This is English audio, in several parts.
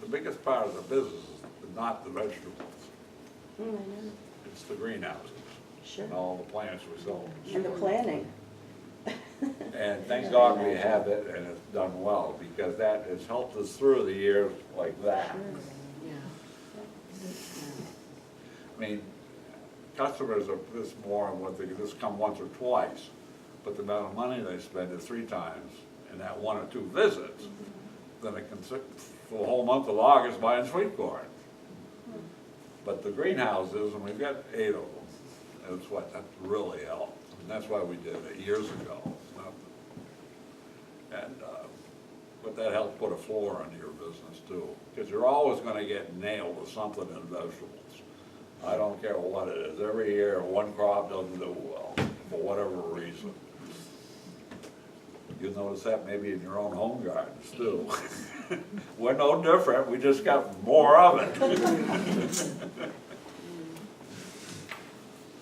the biggest part of the business is not the vegetables. I know. It's the greenhouses Sure. and all the plants we sell. And the planning. And thank God we have it and it's done well, because that has helped us through the years like that. I mean, customers are this more and what they just come once or twice, but the amount of money they spend is 3 times in that 1 or 2 visits, then it can sit for the whole month of August buying sweet corn. But the greenhouses, and we've got 8 of them, that really helped. And that's why we did it years ago. And, but that helped put a floor under your business too, because you're always gonna get nailed with something in vegetables. I don't care what it is, every year one crop doesn't do well, for whatever reason. You notice that maybe in your own home gardens too. We're no different, we just got more of it.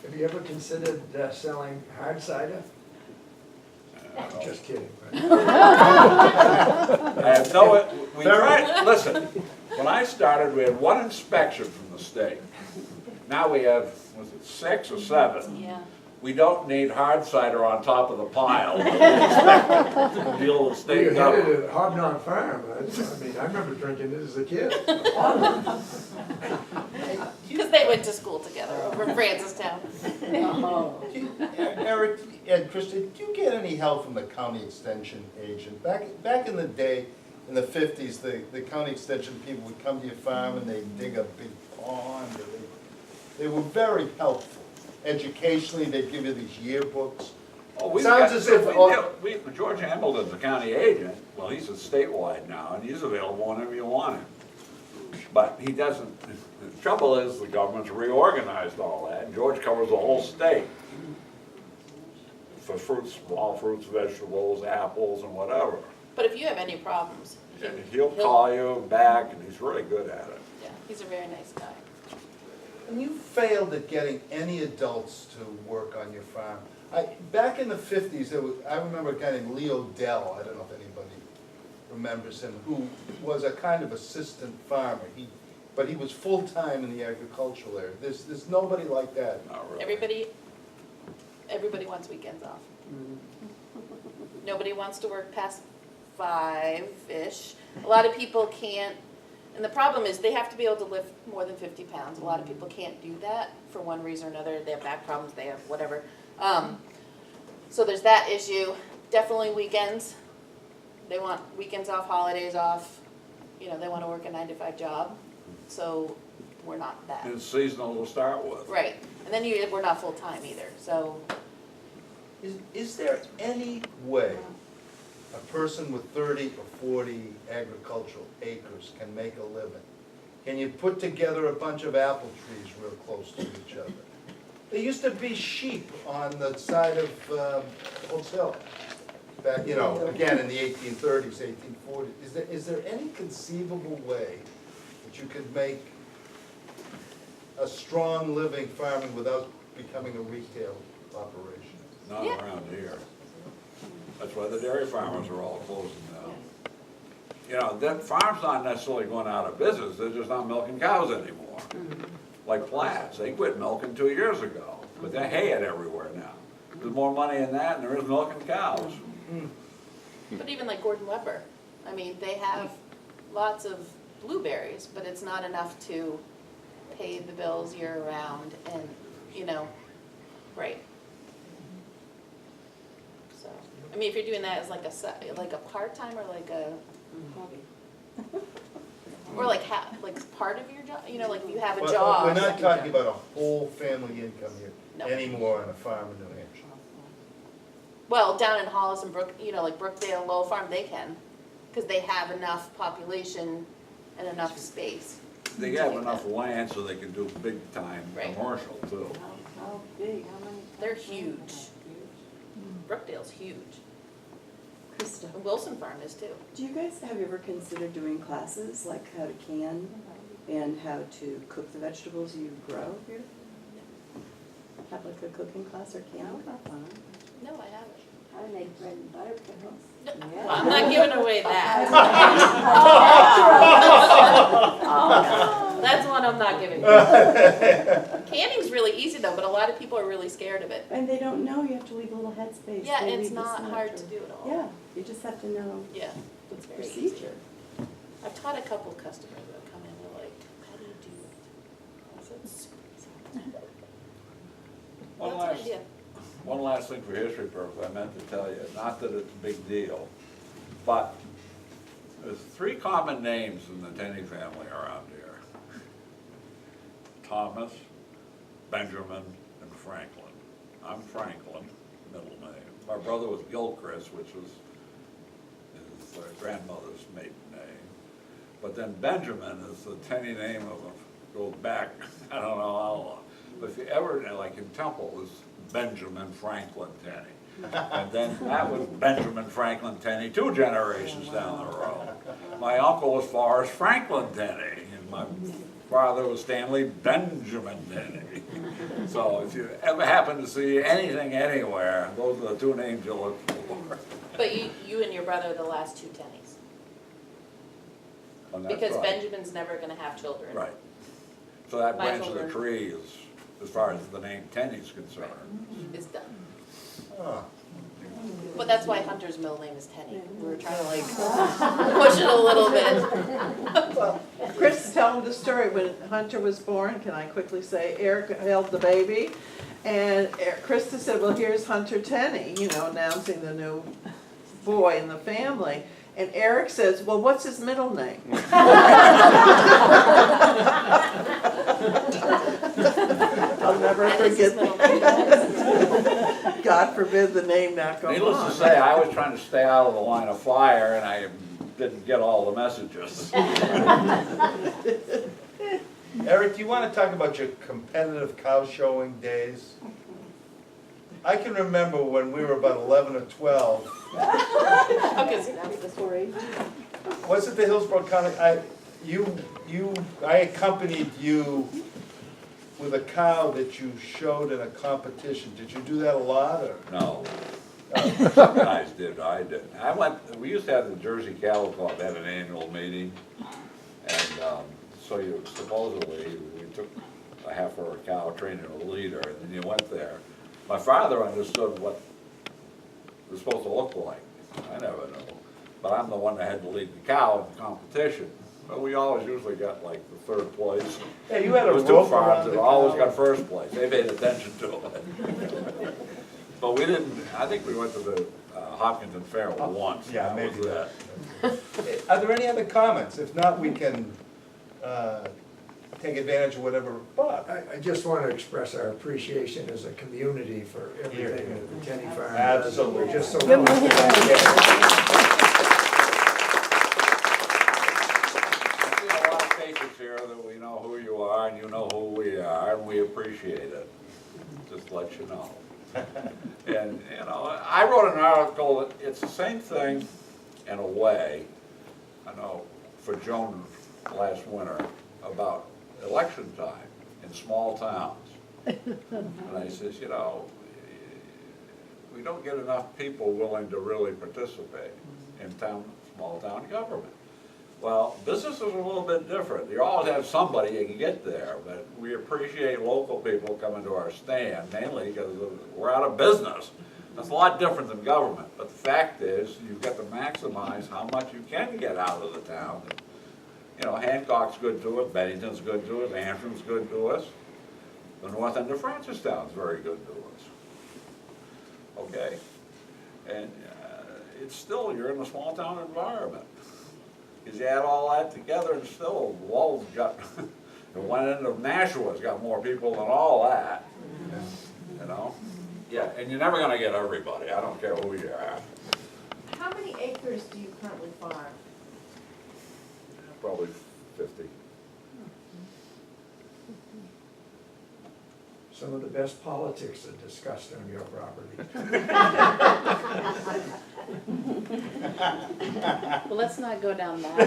Have you ever considered selling hard cider? Just kidding. We tried, listen, when I started, we had 1 inspection from the state. Now we have, was it 6 or 7? Yeah. We don't need hard cider on top of the pile. To deal with You state had government. it at Hobnon Farm. I mean, I remember drinking it as a kid. Because they went to school together over in Francistown. Eric and Krista, do you get any help from the county extension agent? Back in the day, in the 50s, the county extension people would come to your farm and they'd dig a big pond. Or they were very helpful. Educationally, they'd give you these yearbooks. Oh, we've Sounds got- as if George Hamilton's the county agent, well, he's a statewide now, and he's available whenever you want him. But he doesn't, the trouble is, the government's reorganized all that, and George covers the whole state. For fruits, small fruits, vegetables, apples, and whatever. But if you have any problems, And he'll call you back, and he's really good at it. yeah, he's a very nice guy. And you failed at getting any adults to work on your farm. Back in the 50s, I remember a guy named Leo Dell, I don't know if anybody remembers him, who was a kind of assistant farmer. But he was full-time in the agricultural area. There's nobody like that. Not really. Everybody wants weekends off. Nobody wants to work past 5-ish. A lot of people can't, and the problem is they have to be able to lift more than 50 pounds. A lot of people can't do that for one reason or another. They have back problems, they have whatever. So there's that issue. Definitely weekends. They want weekends off, holidays off. You know, they want to work a 9-to-5 job. So we're not that. It's seasonal to start with. Right. And then we're not full-time either, so. Is there any way a person with 30 or 40 agricultural acres can make a living? Can you put together a bunch of apple trees real close to each other? There used to be sheep on the side of Oaks Hill, back, you know, again in the 1830s, 1840s. Is there any conceivable way that you could make a strong living farming without becoming a retail operation? Not Yeah. around here. That's why the dairy farmers are all closing down. You know, that farm's not necessarily going out of business, they're just not milking cows anymore. Like Platts, they quit milking 2 years ago, but they hay it everywhere now. There's more money in that than there is milking cows. But even like Gordon Webber, I mean, they have lots of blueberries, but it's not enough to pay the bills year round and, you know, right. So, I mean, if you're doing that as like a part-time or like a, or like part of your job, you know, like you have a Well, job. we're not second talking job. about a whole family income here No. anymore on a farm in New Hampshire. Well, down in Hollis and you know, like Brookdale, Lowell Farm, they can, because they have enough population and enough space. They have enough land so they can do big-time Right. commercial too. How big, how many? They're huge. Brookdale's huge. Krista, And Wilson Farm is too. have you ever considered doing classes, like how to can and how to cook the vegetables you grow here? Have like a cooking class or canning class? No, I haven't. I make bread and butter pickles. Well, I'm not giving away that. giving you. Canning's really easy though, but a lot of people are really scared of it. And they don't know, you have to leave a little headspace. Yeah, They and it's leave the not hard center. to do at all. Yeah, you just have to know Yeah, the it's very easy. procedure. I've taught a couple customers that have come in, they're like, how do you do it? I said, "It's super easy." That's an idea. One last thing for history purposes, I meant to tell you, not that it's a big deal, but there's 3 common names in the Tenney family around here. Thomas, Benjamin, and Franklin. I'm Franklin, middle name. My brother was Gilchrist, which was his grandmother's maiden name. But then Benjamin is the Tenney name of him, goes back, I don't know how long. But if you ever, like in Temple, it was Benjamin Franklin Tenney. And then that was Benjamin Franklin Tenney 2 generations down the road. My uncle was Forrest Franklin Tenney, and my father was Stanley Benjamin Tenney. So if you ever happen to see anything anywhere, those are the 2 names you'll look for. But you and your brother are the last 2 Tenneys. And that's Because right. Benjamin's never gonna have children. Right. So that My branch of the children. tree is, as far as the name Tenney's concerned. Is done. Huh. But that's why Hunter's middle name is Tenney. We were trying to like push it a little bit. Chris, tell him the story. When Hunter was born, can I quickly say, Eric held the baby, and Krista said, well, here's Hunter Tenney, you know, announcing the new boy in the family. And Eric says, well, what's his middle name? I'll never That is his forget middle that. name. God forbid the name not go Needless to on. say, I was trying to stay out of the line of fire, and I didn't get all the messages. Eric, do you want to talk about your competitive cow showing days? I can remember when we were about 11 or 12. Okay, so now we just- 4-H. Was it the Hillsborough County? I accompanied you with a cow that you showed in a competition. Did you do that a lot, or? No. Some guys did, I didn't. We used to have the Jersey Cattle Club, had an annual meeting, and so you supposedly, we took a heifer or a cow, trained it a leader, and then you went there. My father understood what it was supposed to look like. I never knew. But I'm the one that had to lead the cow in the competition. But we always usually got like the 3rd place. Yeah, you had a There was 2 rope farms around that the always cow. got 1st place. They paid attention to it. But we didn't, I think we went to the Hopkinton Fair once. Yeah, That maybe was that. it. Are there any other comments? If not, we can take advantage of whatever. Bob? I just want to express our appreciation as a community for everything that the Tenney Farm does. Absolutely. We're just so Good blessed to have I've seen a lot of faces here that we know who you are and you know who we are, and we appreciate it. Just to let you know. And, you know, I wrote an article that it's the same thing in a way, I know, for Joan last winter, about election time in small towns. And I says, you know, we don't get enough people willing to really participate in small town government. Well, business is a little bit different. You always have somebody you can get there, but we appreciate local people coming to our stand, mainly because we're out of business. That's a lot different than government, but the fact is, you've got to maximize how much you can get out of the town. You know, Hancock's good to us, Bennington's good to us, Antrim's good to us. The north end of Francistown's very good to us. Okay? And it's still, you're in a small town environment. Because you add all that together and still, Walls got, the one end of Nashua's got more people than all that. You know? Yeah, and you're never gonna get everybody, I don't care who you are. How many acres do you currently farm? Probably 50. some of the best politics are discussed on your property. Well, let's not go down that.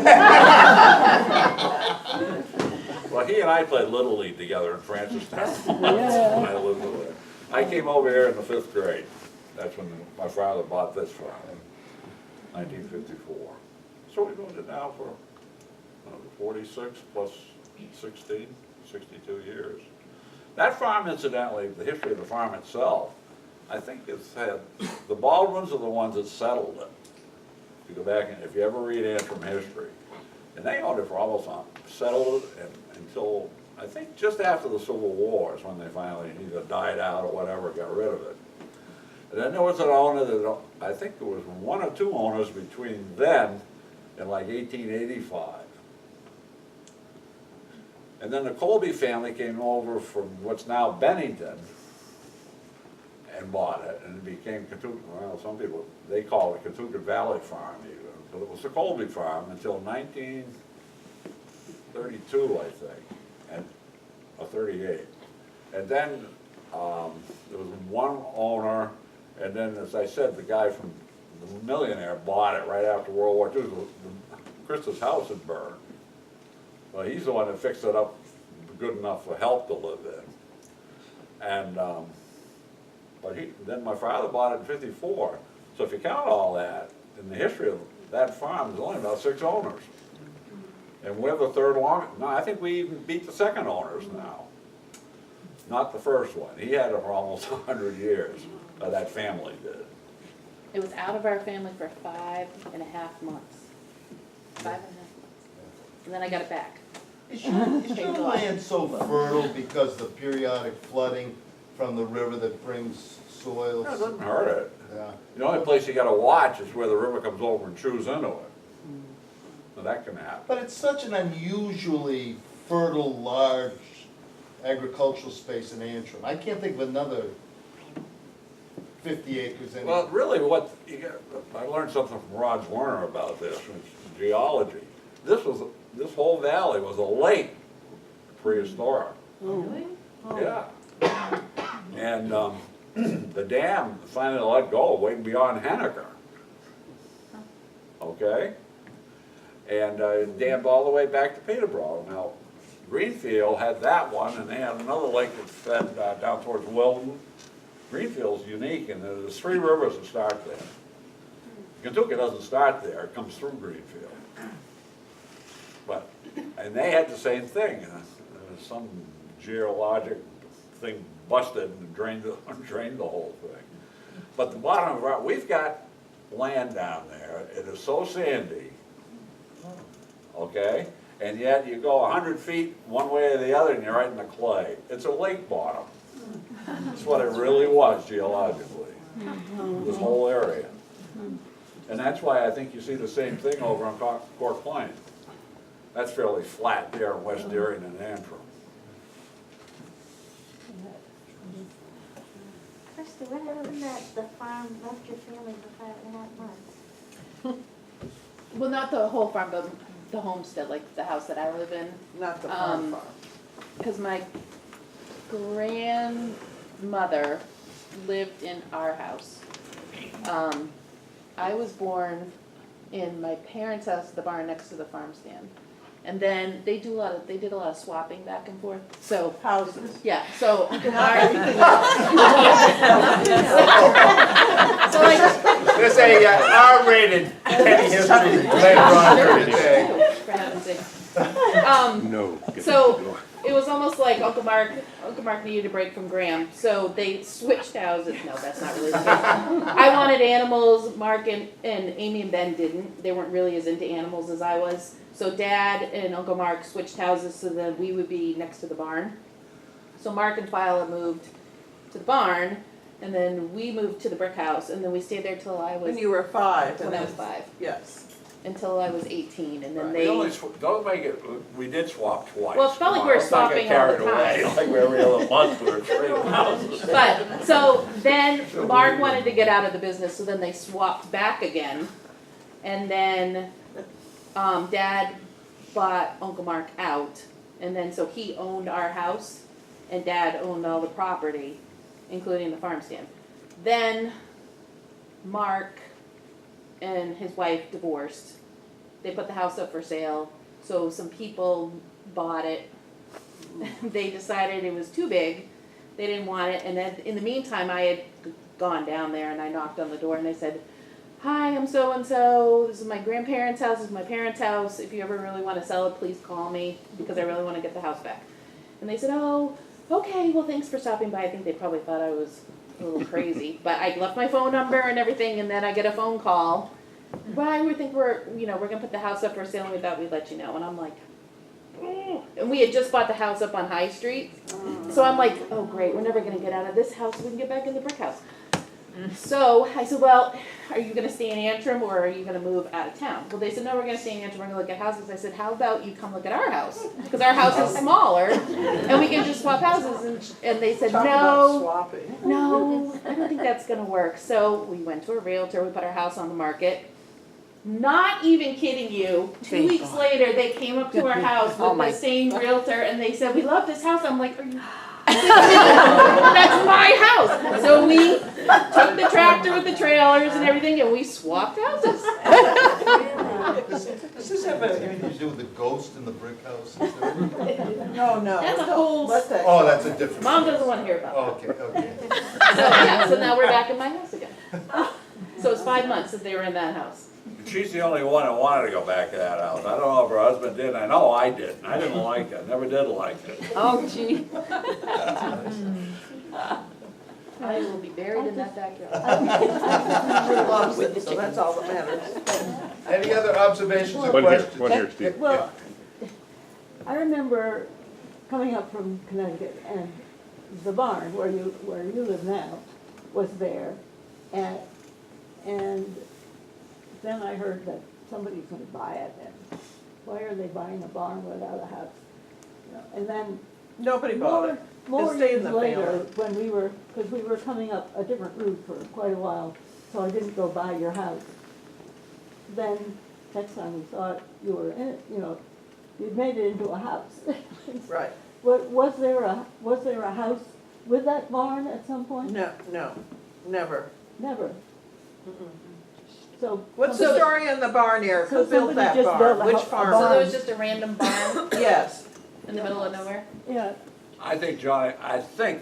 Well, he and I played Little League together in Francistown. When I lived over there. I came over here in the 5th grade. That's when my father bought this farm in 1954. So we've owned it now for 46 plus 16, 62 years. That farm, incidentally, the history of the farm itself, I think it's had, the Baldwins are the ones that settled it. If you go back and if you ever read Antrim history, and they owned it for almost, settled it until, I think just after the Civil War is when they finally either died out or whatever, got rid of it. And then there was an owner that, I think there was one or two owners between then and like 1885. And then the Colby family came over from what's now Bennington and bought it, and it became Kentucky, well, some people, they call it Kentucky Valley Farm even, but it was the Colby Farm until 1932, I think, or 38. And then there was one owner, and then, as I said, the guy from the millionaire bought it right after World War II. Krista's house had burned. Well, he's the one that fixed it up good enough for help to live in. And, but then my father bought it in '54. So if you count all that, in the history of that farm, there's only about 6 owners. And we're the third long, no, I think we even beat the second owners now. Not the first one. He had it for almost 100 years, that family did. It was out of our family for 5.5 months. 5.5 months. And then I got it back. Is your land so fertile because of the periodic flooding from the river that brings soils? No, it doesn't hurt it. Yeah. The only place you gotta watch is where the river comes over and chews into it. So that can happen. But it's such an unusually fertile, large agricultural space in Antrim. I can't think of another 50 acres anywhere. Well, really what, I learned something from Rod Werner about this, it's geology. This whole valley was a lake, prehistoric. Really? Yeah. And the dam finally let go way beyond Henniker. Okay? And dammed all the way back to Peterborough. Now, Greenfield had that one, and they had another lake that fed down towards Wilton. Greenfield's unique, and there's 3 rivers that start there. Kentucky doesn't start there, it comes through Greenfield. But, and they had the same thing. Some geologic thing busted and drained the whole thing. But the bottom of our, we've got land down there, it is so sandy, okay? And yet you go 100 feet one way or the other and you're right in the clay. It's a lake bottom. That's what it really was geologically, this whole area. And that's why I think you see the same thing over on Cork Plain. That's fairly flat there in West Darien and Antrim. Krista, what happened that the farm left your family for 5.5 months? Well, not the whole farm, but the homestead, like the house that I live in. Not the farm. Because my grandmother lived in our house. I was born in my parents' house, the barn next to the farm stand. And then they did a lot of swapping back and forth. So Houses. yeah, so Uncle Mark. So like, There's a R-rated Tenney history later on during the day. for heaven's sake. No. So it was almost like Uncle Mark needed a break from Graham, so they switched houses. No, that's not really the case. I wanted animals. Mark and Amy and Ben didn't. They weren't really as into animals as I was. So Dad and Uncle Mark switched houses so that we would be next to the barn. So Mark and Phyla moved to the barn, and then we moved to the brick house, and then we stayed there till I was When you were 5. when I was 5, Yes. until I was 18, and then We they. only, don't make it, we did swap twice. Well, it's not like Come we were on, let's not get swapping all the carried away, time. like every other month we were trading houses. But, so then Mark wanted to get out of the business, so then they swapped back again. And then, Dad bought Uncle Mark out, and then so he owned our house, and Dad owned all the property, including the farm stand. Then Mark and his wife divorced. They put the house up for sale, so some people bought it. They decided it was too big, they didn't want it, and then in the meantime, I had gone down there and I knocked on the door and they said, "Hi, I'm so-and-so, this is my grandparents' house, this is my parents' house, if you ever really want to sell it, please call me, because I really want to get the house back." And they said, oh, okay, well, thanks for stopping by. I think they probably thought I was a little crazy. But I left my phone number and everything, and then I get a phone call. Why, we think we're gonna put the house up for sale, and we thought we'd let you know. And I'm like, oh. And we had just bought the house up on High Street. So I'm like, oh, great, we're never gonna get out of this house. We can get back in the brick house. So I said, well, are you gonna stay in Antrim or are you gonna move out of town? Well, they said, no, we're gonna stay in Antrim, we're gonna look at houses. I said, how about you come look at our house? Because our house is smaller and we can just swap houses. And they said, Talk about no, swapping. no, I don't think that's gonna work. So we went to a realtor, we put our house on the market. Not even kidding you, 2 weeks later, they came up to our house with the same realtor and they said, we love this house. I'm like, are you? That's my house. So we took the tractor with the trailers and everything and we swapped houses. Does this have anything to do with the ghost in the brick house? Is there any- No, no. That's a whole, Let that. Oh, that's a different. Mom doesn't want to hear about Okay, okay. it. So yeah, so now we're back in my house again. So it's 5 months that they were in that house. She's the only one that wanted to go back to that house. I don't know if her husband did, I know I didn't. I didn't like it, never did like it. Oh, gee. I will be buried in that backyard. Loves it, so that's all that matters. Any other observations or One here, questions? one here, Steve. Well, I remember coming up from Connecticut and the barn where you live now was there. And then I heard that somebody's gonna buy it, and why are they buying a barn without a house? You know, and then Nobody bought it. more It stayed in years the later, family. because we were coming up a different route for quite a while, so I didn't go by your house. Then, next time we saw it, you were in it, you'd made it into a house. Right. Was there a house with that barn at some point? No, never. Never. So. What's the story in the barn, Eric? Who So built somebody that just barn? built a Which a So farmer? there was just a random barn Yes. in the middle of nowhere? Yeah, I think the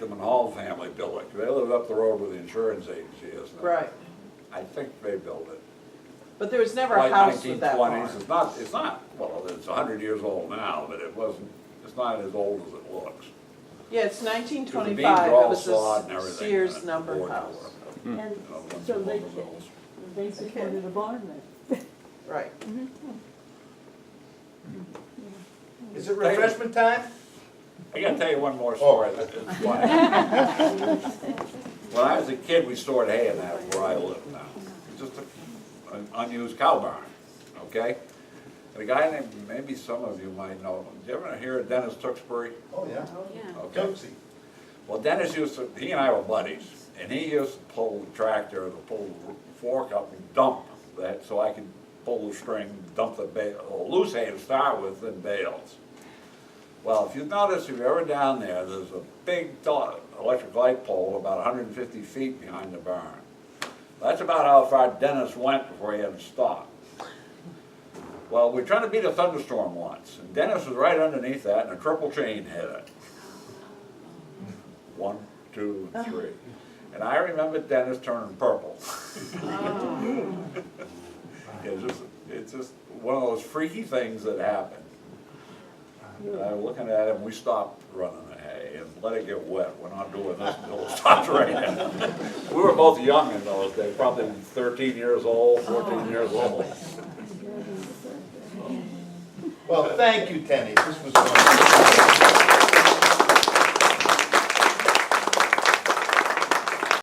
Manhall family built it, 'cause they live up the road where the insurance agency is now. Right. I think they built it. But there was never a Like house with that 1920s, barn. it's not, well, it's 100 years old now, but it's not as old as it looks. Yeah, it's The 1925. beams are It all was sawed and a everything. Sears and the number boards house. were, and once so upon they those. supported a barn then. Right. Is it refreshment time? I gotta tell you one more story that is funny. When I was a kid, we stored hay in that where I live now. It's just an unused cow barn, okay? And a guy named, maybe some of you might know him. Did you ever hear of Dennis Tewksbury? Oh, yeah. Okay. Tootsie. Well, Dennis he and I were buddies, and he used to pull the tractor, pull the fork up and dump that, so I could pull the string, dump the loose hay to start with, then bales. Well, if you notice, if you're ever down there, there's a big electric light pole about 150 feet behind the barn. That's about how far Dennis went before he had to stop. Well, we were trying to beat a thunderstorm once, and Dennis was right underneath that, and a triple chain hit it. 1, 2, and 3. And I remember Dennis turning purple. It's just one of those freaky things that happen. And I was looking at him, we stopped running the hay and let it get wet. We're not doing this until it stops raining. We were both young in those days, probably 13 years old, 14 years old. Well, thank you, Tenney. This was wonderful.